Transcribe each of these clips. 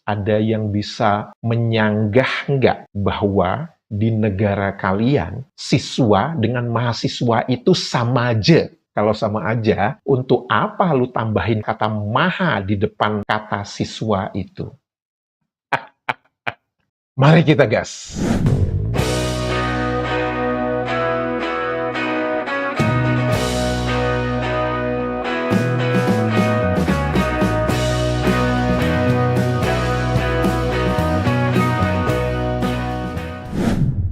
ada yang bisa menyanggah nggak bahwa di negara kalian, siswa dengan mahasiswa itu sama aja? Kalau sama aja, untuk apa lu tambahin kata maha di depan kata siswa itu? Mari kita gas!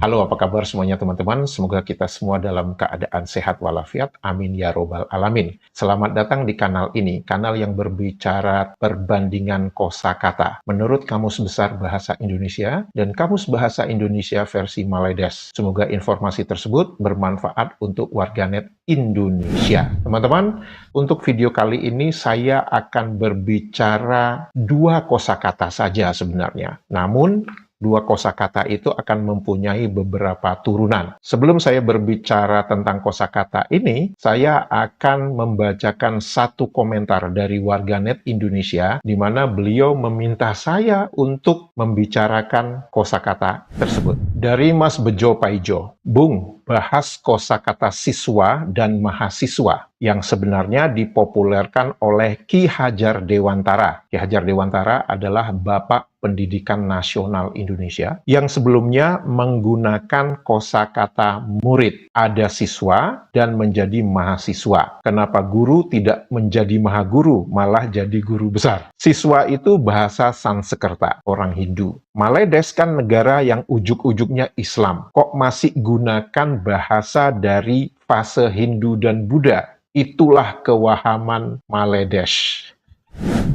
Halo, apa kabar semuanya teman-teman? Semoga kita semua dalam keadaan sehat walafiat. Amin ya robbal alamin. Selamat datang di kanal ini, kanal yang berbicara perbandingan kosakata menurut Kamus Besar Bahasa Indonesia dan Kamus Bahasa Indonesia versi Maledes. Semoga informasi tersebut bermanfaat untuk warganet Indonesia. Teman-teman, untuk video kali ini saya akan berbicara dua kosakata saja sebenarnya. Namun, dua kosakata itu akan mempunyai beberapa turunan. Sebelum saya berbicara tentang kosakata ini, saya akan membacakan satu komentar dari warganet Indonesia, di mana beliau meminta saya untuk membicarakan kosakata tersebut. Dari Mas Bejo Paijo, Bung, bahas kosakata siswa dan mahasiswa yang sebenarnya dipopulerkan oleh Ki Hajar Dewantara. Ki Hajar Dewantara adalah Bapak Pendidikan Nasional Indonesia yang sebelumnya menggunakan kosakata murid. Ada siswa dan menjadi mahasiswa. Kenapa guru tidak menjadi mahaguru, malah jadi guru besar? Siswa itu bahasa Sanskerta, orang Hindu. Maledes kan negara yang ujuk-ujuknya Islam. Kok masih gunakan bahasa dari fase Hindu dan Buddha? Itulah kewahaman Maledes.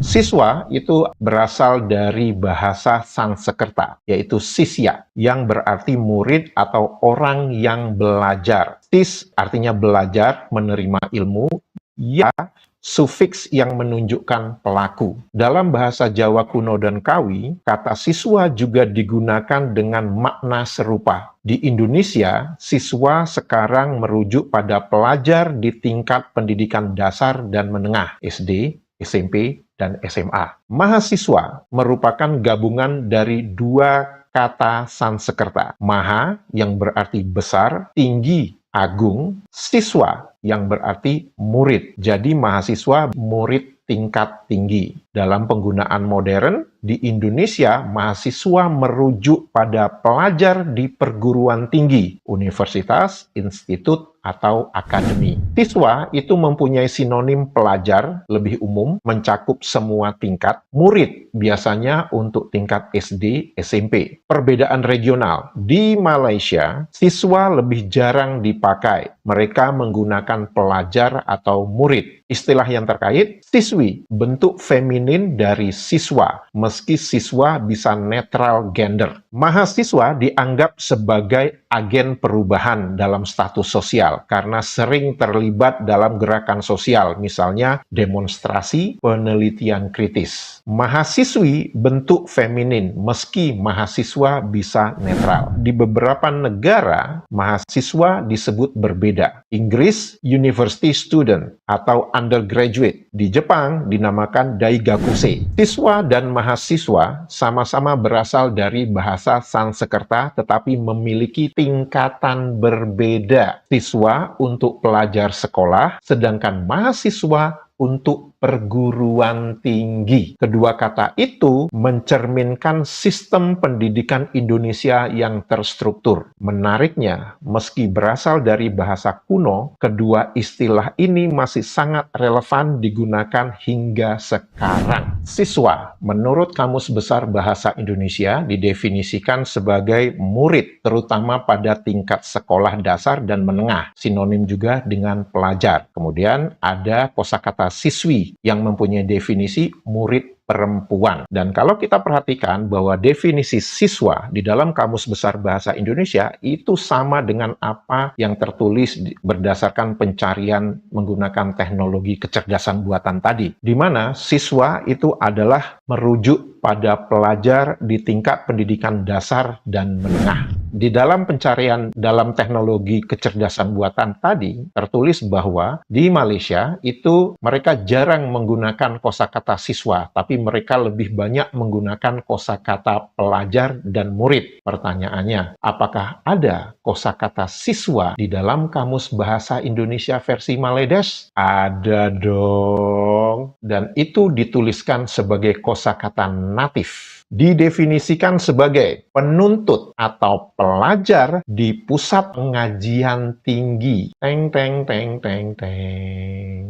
Siswa itu berasal dari bahasa Sanskerta, yaitu sisya, yang berarti murid atau orang yang belajar. Sis artinya belajar, menerima ilmu, ya sufiks yang menunjukkan pelaku. Dalam bahasa Jawa kuno dan Kawi, kata siswa juga digunakan dengan makna serupa. Di Indonesia, siswa sekarang merujuk pada pelajar di tingkat pendidikan dasar dan menengah, SD, SMP, dan SMA. Mahasiswa merupakan gabungan dari dua kata Sanskerta. Maha yang berarti besar, tinggi, agung, siswa yang berarti murid. Jadi mahasiswa murid tingkat tinggi. Dalam penggunaan modern, di Indonesia mahasiswa merujuk pada pelajar di perguruan tinggi, universitas, institut, atau akademi. Siswa itu mempunyai sinonim pelajar, lebih umum, mencakup semua tingkat. Murid biasanya untuk tingkat SD, SMP. Perbedaan regional. Di Malaysia, siswa lebih jarang dipakai. Mereka menggunakan pelajar atau murid. Istilah yang terkait, siswi, bentuk feminin dari siswa, meski siswa bisa netral gender. Mahasiswa dianggap sebagai agen perubahan dalam status sosial karena sering terlibat dalam gerakan sosial, misalnya demonstrasi, penelitian kritis. Mahasiswi bentuk feminin, meski mahasiswa bisa netral. Di beberapa negara, mahasiswa disebut berbeda. Inggris, university student atau undergraduate. Di Jepang, dinamakan daigakusei. Siswa dan mahasiswa sama-sama berasal dari bahasa Sanskerta, tetapi memiliki tingkatan berbeda. Siswa untuk pelajar sekolah, sedangkan mahasiswa untuk perguruan tinggi. Kedua kata itu mencerminkan sistem pendidikan Indonesia yang terstruktur. Menariknya, meski berasal dari bahasa kuno, kedua istilah ini masih sangat relevan digunakan hingga sekarang. Siswa, menurut Kamus Besar Bahasa Indonesia, didefinisikan sebagai murid, terutama pada tingkat sekolah dasar dan menengah. Sinonim juga dengan pelajar. Kemudian ada kosakata siswi yang mempunyai definisi murid perempuan. Dan kalau kita perhatikan bahwa definisi siswa di dalam Kamus Besar Bahasa Indonesia itu sama dengan apa yang tertulis berdasarkan pencarian menggunakan teknologi kecerdasan buatan tadi, di mana siswa itu adalah merujuk pada pelajar di tingkat pendidikan dasar dan menengah. Di dalam pencarian dalam teknologi kecerdasan buatan tadi, tertulis bahwa di Malaysia itu mereka jarang menggunakan kosakata siswa, tapi mereka lebih banyak menggunakan kosakata pelajar dan murid. Pertanyaannya, apakah ada kosakata siswa di dalam Kamus Bahasa Indonesia versi Maledes? Ada dong. Dan itu dituliskan sebagai kosakata natif. Didefinisikan sebagai penuntut atau pelajar di pusat pengajian tinggi. Teng, teng, teng, teng, teng.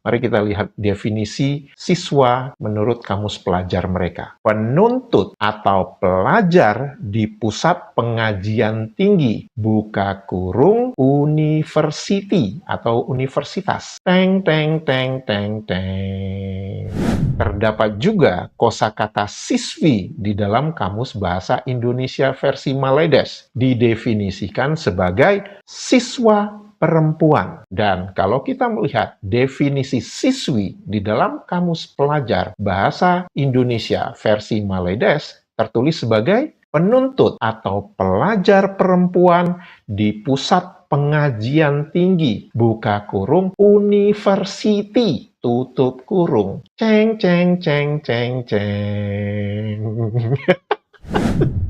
Mari kita lihat definisi siswa menurut Kamus Pelajar mereka. Penuntut atau pelajar di pusat pengajian tinggi, buka kurung, university atau universitas. Teng, teng, teng, teng, teng. Terdapat juga kosakata siswi di dalam Kamus Bahasa Indonesia versi Maledes. Didefinisikan sebagai siswa perempuan. Dan kalau kita melihat definisi siswi di dalam Kamus Pelajar Bahasa Indonesia versi Maledes, tertulis sebagai penuntut atau pelajar perempuan di pusat pengajian tinggi, buka kurung, university, tutup kurung. Ceng, ceng, ceng, ceng, ceng.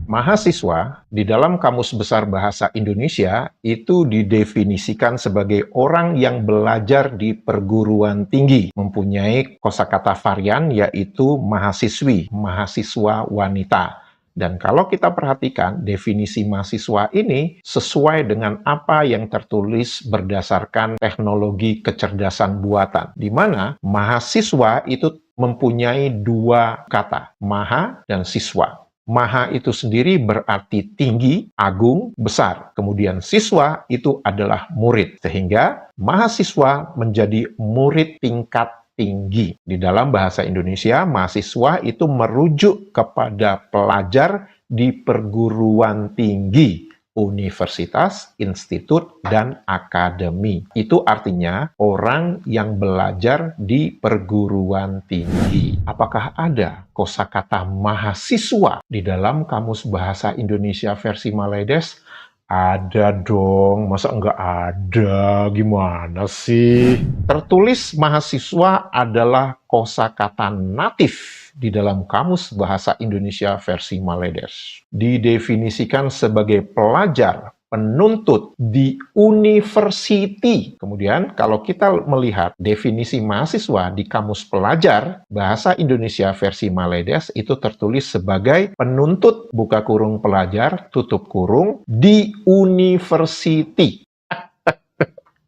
Mahasiswa di dalam Kamus Besar Bahasa Indonesia itu didefinisikan sebagai orang yang belajar di perguruan tinggi, mempunyai kosakata varian yaitu mahasiswi, mahasiswa wanita. Dan kalau kita perhatikan definisi mahasiswa ini sesuai dengan apa yang tertulis berdasarkan teknologi kecerdasan buatan, di mana mahasiswa itu mempunyai dua kata, maha dan siswa. Maha itu sendiri berarti tinggi, agung, besar. Kemudian siswa itu adalah murid. Sehingga mahasiswa menjadi murid tingkat tinggi. Di dalam bahasa Indonesia, mahasiswa itu merujuk kepada pelajar di perguruan tinggi, universitas, institut, dan akademi. Itu artinya orang yang belajar di perguruan tinggi. Apakah ada kosakata mahasiswa di dalam Kamus Bahasa Indonesia versi Maledes? Ada dong, masa enggak ada? Gimana sih? Tertulis mahasiswa adalah kosakata natif di dalam Kamus Bahasa Indonesia versi Maledes. Didefinisikan sebagai pelajar, penuntut di university. Kemudian kalau kita melihat definisi mahasiswa di Kamus Pelajar Bahasa Indonesia versi Maledes itu tertulis sebagai penuntut, buka kurung, pelajar, tutup kurung, di university.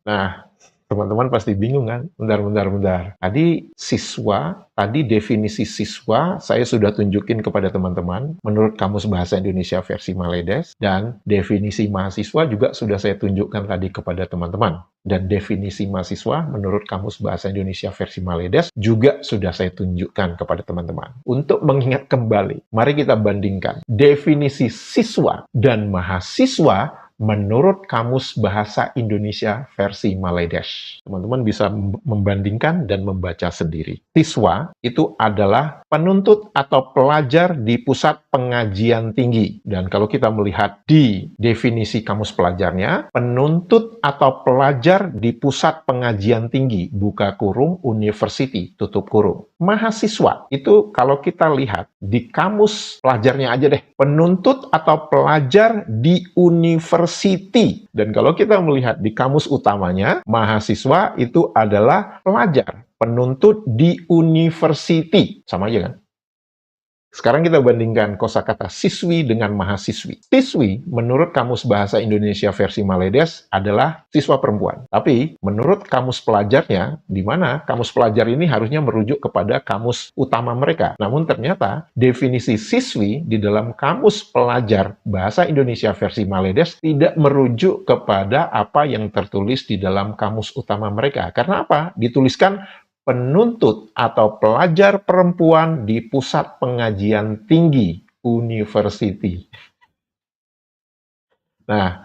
Nah, teman-teman pasti bingung kan? Bentar. Tadi definisi siswa saya sudah tunjukin kepada teman-teman menurut Kamus Bahasa Indonesia versi Maledes, dan definisi mahasiswa juga sudah saya tunjukkan tadi kepada teman-teman. Dan definisi mahasiswa menurut Kamus Bahasa Indonesia versi Maledes juga sudah saya tunjukkan kepada teman-teman. Untuk mengingat kembali, mari kita bandingkan definisi siswa dan mahasiswa menurut Kamus Bahasa Indonesia versi Maledes. Teman-teman bisa membandingkan dan membaca sendiri. Siswa itu adalah penuntut atau pelajar di pusat pengajian tinggi. Dan kalau kita melihat di definisi Kamus Pelajarnya, penuntut atau pelajar di pusat pengajian tinggi, buka kurung, university, tutup kurung. Mahasiswa itu kalau kita lihat di Kamus Pelajarnya aja deh, penuntut atau pelajar di university. Dan kalau kita melihat di kamus utamanya, mahasiswa itu adalah pelajar, penuntut di university. Sama aja kan? Sekarang kita bandingkan kosakata siswi dengan mahasiswi. Siswi menurut Kamus Bahasa Indonesia versi Maledes adalah siswa perempuan. Tapi menurut Kamus Pelajarnya, di mana Kamus Pelajar ini harusnya merujuk kepada kamus utama mereka. Namun ternyata definisi siswi di dalam Kamus Pelajar Bahasa Indonesia versi Maledes tidak merujuk kepada apa yang tertulis di dalam kamus utama mereka. Karena apa? Dituliskan penuntut atau pelajar perempuan di pusat pengajian tinggi, university. Nah,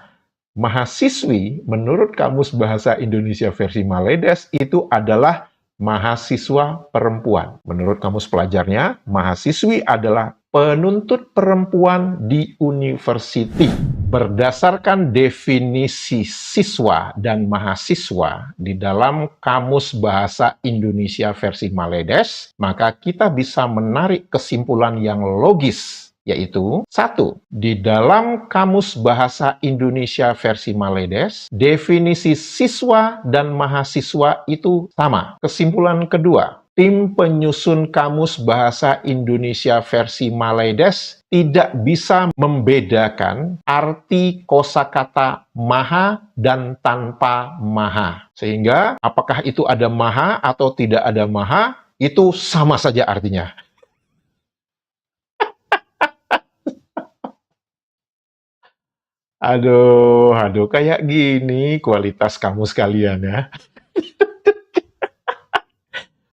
mahasiswi menurut Kamus Bahasa Indonesia versi Maledes itu adalah mahasiswa perempuan. Menurut Kamus Pelajarnya, mahasiswi adalah penuntut perempuan di university. Berdasarkan definisi siswa dan mahasiswa di dalam Kamus Bahasa Indonesia versi Maledes, maka kita bisa menarik kesimpulan yang logis, yaitu 1. Di dalam Kamus Bahasa Indonesia versi Maledes, definisi siswa dan mahasiswa itu sama. Kesimpulan kedua, tim penyusun Kamus Bahasa Indonesia versi Maledes tidak bisa membedakan arti kosakata maha dan tanpa maha. Sehingga apakah itu ada maha atau tidak ada maha, itu sama saja artinya. Aduh, kayak gini kualitas kamus kalian ya.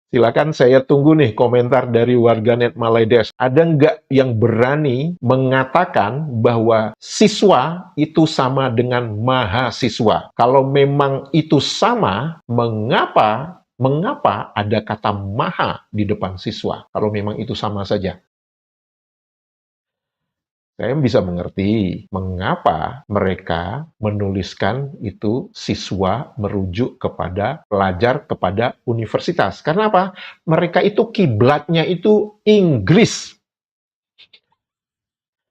Silakan saya tunggu nih komentar dari warganet Maledes. Ada nggak yang berani mengatakan bahwa siswa itu sama dengan mahasiswa? Kalau memang itu sama, mengapa ada kata maha di depan siswa? Kalau memang itu sama saja. Saya bisa mengerti mengapa mereka menuliskan itu siswa merujuk kepada pelajar kepada universitas. Karena apa? Mereka itu kiblatnya itu Inggris.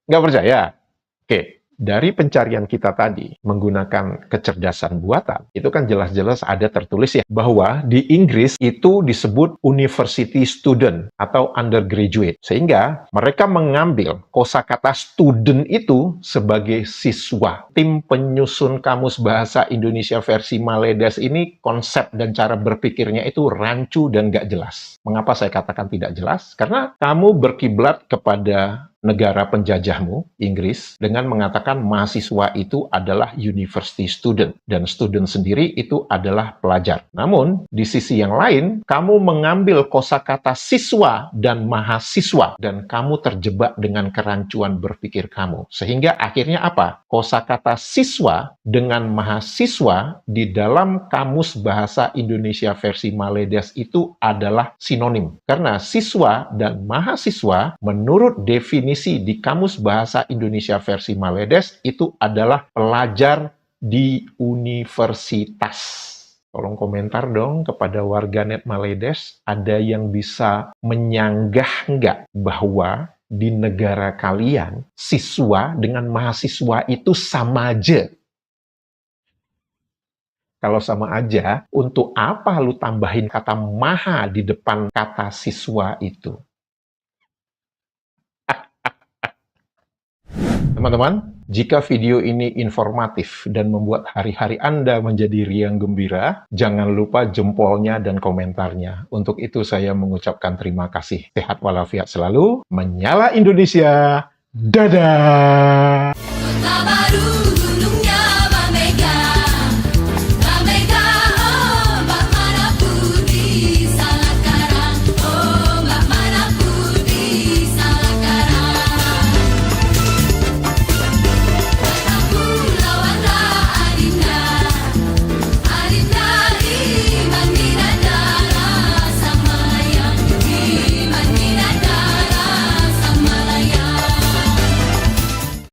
Nggak percaya? Oke. Dari pencarian kita tadi, menggunakan kecerdasan buatan, itu kan jelas-jelas ada tertulis ya, bahwa di Inggris itu disebut university student atau undergraduate. Sehingga mereka mengambil kosakata student itu sebagai siswa. Tim penyusun Kamus Bahasa Indonesia versi Maledes ini konsep dan cara berpikirnya itu rancu dan nggak jelas. Mengapa saya katakan tidak jelas? Karena kamu berkiblat kepada negara penjajahmu, Inggris, dengan mengatakan mahasiswa itu adalah university student, dan student sendiri itu adalah pelajar. Namun, di sisi yang lain, kamu mengambil kosakata siswa dan mahasiswa, dan kamu terjebak dengan kerancuan berpikir kamu. Sehingga akhirnya apa? Kosakata siswa dengan mahasiswa di dalam Kamus Bahasa Indonesia versi Maledes itu adalah sinonim. Karena siswa dan mahasiswa menurut definisi di Kamus Bahasa Indonesia versi Maledes itu adalah pelajar di universitas. Tolong komentar dong kepada warganet Maledes, ada yang bisa menyanggah nggak bahwa di negara kalian siswa dengan mahasiswa itu sama aja? Kalau sama aja, untuk apa lu tambahin kata maha di depan kata siswa itu? Teman-teman, jika video ini informatif dan membuat hari-hari Anda menjadi riang gembira, jangan lupa jempolnya dan komentarnya. Untuk itu saya mengucapkan terima kasih. Sehat walafiat selalu, menyala Indonesia, dadah!